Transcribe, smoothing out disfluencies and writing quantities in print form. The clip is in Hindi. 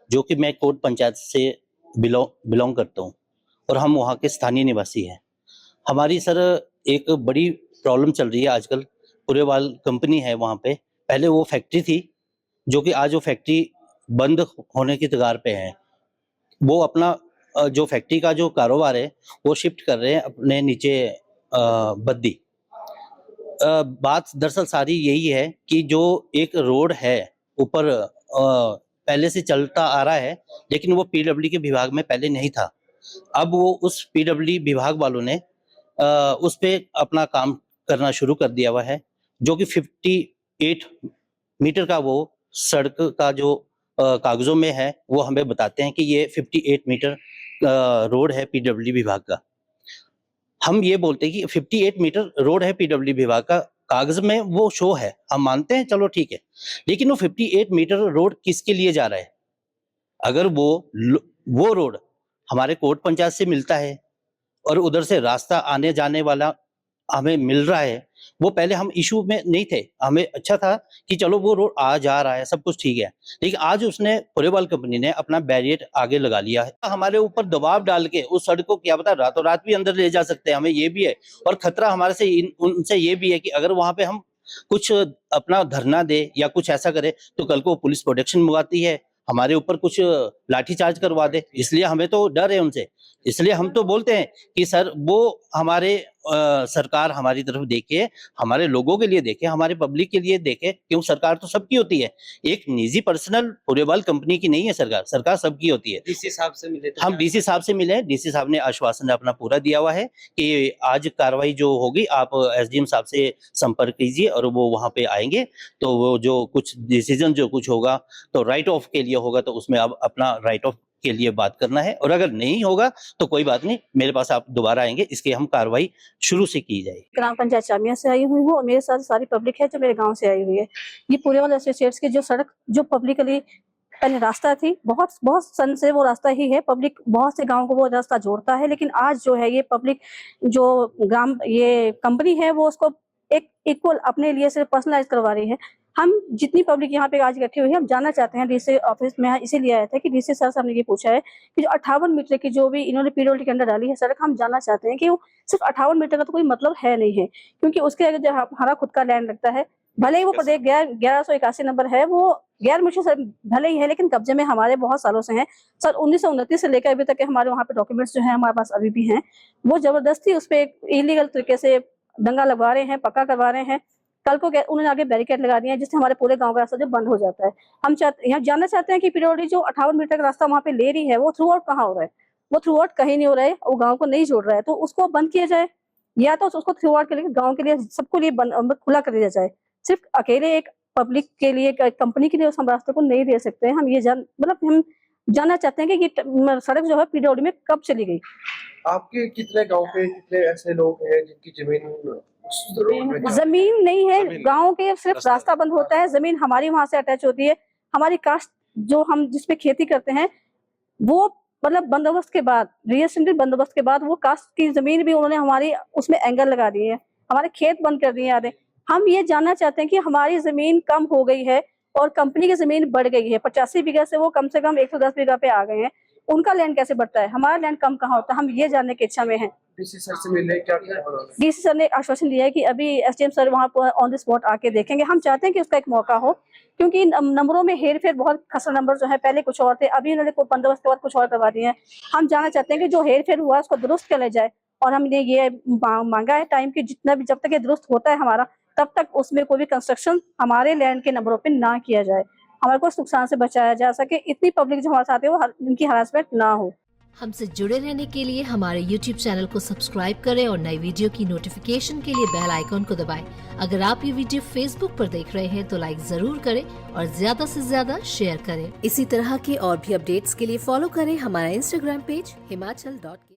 जो कि मैं कोट पंचायत से बिलोंग करता हूँ और हम वहाँ के स्थानीय निवासी हैं। हमारी सर एक बड़ी प्रॉब्लम चल रही है आजकल। पुरेवाल कंपनी है वहाँ पे, पहले वो फैक्ट्री थी, जो कि आज वो फैक्ट्री बंद होने की कगार पे है। वो अपना जो फैक्ट्री का जो कारोबार है वो शिफ्ट कर रहे हैं अपने नीचे बद्दी। बात दरअसल सारी यही है कि जो एक रोड है ऊपर पहले से चलता आ रहा है, लेकिन वो पीडब्ल्यू के विभाग में पहले नहीं था। अब वो उस पीडब्ल्यू विभाग वालों ने उस पे अपना काम करना शुरू कर दिया हुआ है, जो कि 58 मीटर का वो सड़क का जो कागजों में है वो हमें बताते हैं कि ये 58 मीटर रोड है पीडब्ल्यू विभाग का। हम ये बोलते हैं कि 58 मीटर रोड है पीडब्ल्यू विभाग का, कागज में वो शो है, हम मानते हैं, चलो ठीक है, लेकिन वो 58 मीटर रोड किसके लिए जा रहा है? अगर वो रोड हमारे कोट पंचायत से मिलता है और उधर से रास्ता आने जाने वाला हमें मिल रहा है, वो पहले हम इशू में नहीं थे, हमें अच्छा था कि चलो वो रोड आ जा रहा है, सब कुछ ठीक है। लेकिन आज उसने पुरेवाल कंपनी ने अपना बैरियर आगे लगा लिया है, हमारे ऊपर दबाव डाल के उस सड़क को क्या पता रातों रात भी अंदर ले जा सकते हैं, हमें ये भी है। और खतरा हमारे से उनसे ये भी है कि अगर वहां पे हम कुछ अपना धरना दे या कुछ ऐसा करे तो कल को पुलिस प्रोटेक्शन मंगाती है, हमारे ऊपर कुछ लाठीचार्ज करवा दे, इसलिए हमें तो डर है उनसे। इसलिए हम तो बोलते हैं कि सर वो हमारे सरकार हमारी तरफ देखे, हमारे लोगों के लिए देखे, हमारे पब्लिक के लिए देखे, क्यों सरकार तो सबकी होती है, एक निजी पर्सनल पुरेवाल कंपनी की नहीं है सरकार, सरकार सबकी होती है। डीसी साहब से मिले हम डीसी साहब से मिले, डीसी साहब ने आश्वासन अपना पूरा दिया हुआ है कि आज कार्रवाई जो होगी आप एसडीएम साहब से संपर्क कीजिए और वो वहां पे आएंगे, तो वो जो कुछ डिसीजन जो कुछ होगा तो राइट ऑफ के लिए होगा, तो उसमें आप अपना राइट ऑफ के लिए बात करना है, और अगर नहीं होगा तो कोई बात नहीं, मेरे पास आप दोबारा आएंगे, इसके हम कार्रवाई शुरू से की जाएगी। ग्राम पंचायत चामिया से आई हुई हूँ और मेरे साथ सारी पब्लिक है जो मेरे गांव से आई हुई है। ये पुरेवाल एसोसिएट्स की जो सड़क जो पब्लिकली पहले रास्ता थी, बहुत बहुत सन से वो रास्ता ही है, पब्लिक बहुत से गाँव को वो रास्ता जोड़ता है, लेकिन आज जो है ये पब्लिक जो ये कंपनी है वो उसको एक इक्वल अपने लिए सिर्फ पर्सनलाइज करवा रही है। हम जितनी पब्लिक यहाँ पे आज इकट्ठी हुई है, हम जानना चाहते हैं डीसी ऑफिस में इसीलिए आया था कि डीसी सर साहब ने ये पूछा है कि जो 58 मीटर की जो भी इन्होंने पीडब्ल्यूडी के अंदर डाली है सड़क, हम जानना चाहते हैं कि वो सिर्फ 58 मीटर का तो कोई मतलब है नहीं है, क्योंकि उसके आगे जो हमारा खुद का लैंड लगता है, भले ही वो प्रदेश 1181 नंबर है, वो गैर मुल्की भले ही है, लेकिन कब्जे में हमारे बहुत सालों से हैं सर। 1929 से लेकर अभी तक के हमारे वहाँ पे डॉक्यूमेंट्स जो है हमारे पास अभी भी हैं। वो जबरदस्ती उस पर इलीगल तरीके से दंगा लगवा रहे हैं, पक्का करवा रहे हैं। कल को उन्होंने आगे बैरिकेड लगा दिए हैं जिससे हमारे पूरे गांव का रास्ता जो बंद हो जाता है। हम यहाँ जानना चाहते हैं कि पीडब्ल्यूडी जो 58 मीटर का रास्ता वहाँ पे ले रही है वो थ्रू आउट कहाँ हो रहा है? वो थ्रू आउट कहीं नहीं हो रहा है, वो गाँव को नहीं जोड़ रहा है, तो उसको बंद किया जाए, या तो उसको थ्रू आउट के लिए गाँव के लिए सबको लिए खुला कर दिया जाए। सिर्फ अकेले एक पब्लिक के लिए कंपनी के लिए उस हम रास्ते को नहीं दे सकते हैं। हम ये हम जानना चाहते हैं कि ये सड़क जो है पीडब्ल्यूडी में कब चली गई। आपके कितने गांव के कितने ऐसे लोग हैं जिनकी जमीन नहीं है, गांव के सिर्फ रास्ता बंद होता है, जमीन हमारी वहां से अटैच होती है। हमारी कास्ट जो हम जिसपे खेती करते हैं वो बंदोबस्त के बाद, रिएसेंटेड बंदोबस्त के बाद वो कास्ट की जमीन भी उन्होंने हमारी उसमें एंगल लगा दिए है, हमारे खेत बंद कर दिए आधे। हम ये जानना चाहते हैं कि हमारी जमीन कम हो गई है और कंपनी की जमीन बढ़ गई है, 85 बीघा से वो कम से कम 110 बीघा पे आ गए हैं, उनका लैंड कैसे बढ़ता है, हमारा लैंड कम कहाँ होता है, हम ये जानने की इच्छा में हैं। डीसी सर से मिले, क्या डीसी सर ने आश्वासन दिया है कि अभी एसडीएम सर वहाँ पर ऑन द स्पॉट आके देखेंगे। हम चाहते हैं कि उसका एक मौका हो, क्योंकि नंबरों में हेर फेर, बहुत खसरा नंबर जो है पहले कुछ और थे, अभी उन्होंने बंदोबस्त के बाद कुछ और करवा दिए हैं। हम जानना चाहते हैं कि जो हेर फेर हुआ उसको दुरुस्त किया जाए, और हमने ये मांगा है टाइम की जितना भी, जब तक ये दुरुस्त होता है हमारा, तब तक उसमें कोई भी कंस्ट्रक्शन हमारे लैंड के नंबरों पे ना किया जाए, हमारे को नुकसान से बचाया जा सके, इतनी पब्लिक जो हमारे साथ है वो इनकी हरासमेंट ना हो। हमसे जुड़े रहने के लिए हमारे YouTube चैनल को सब्सक्राइब करें और नई वीडियो की नोटिफिकेशन के लिए बेल आइकॉन को दबाएं। अगर आप ये वीडियो Facebook पर देख रहे हैं तो लाइक जरूर करें और ज्यादा से ज्यादा शेयर करें। इसी तरह के और भी अपडेट्स के लिए फॉलो करें हमारा Instagram पेज himachal.ke।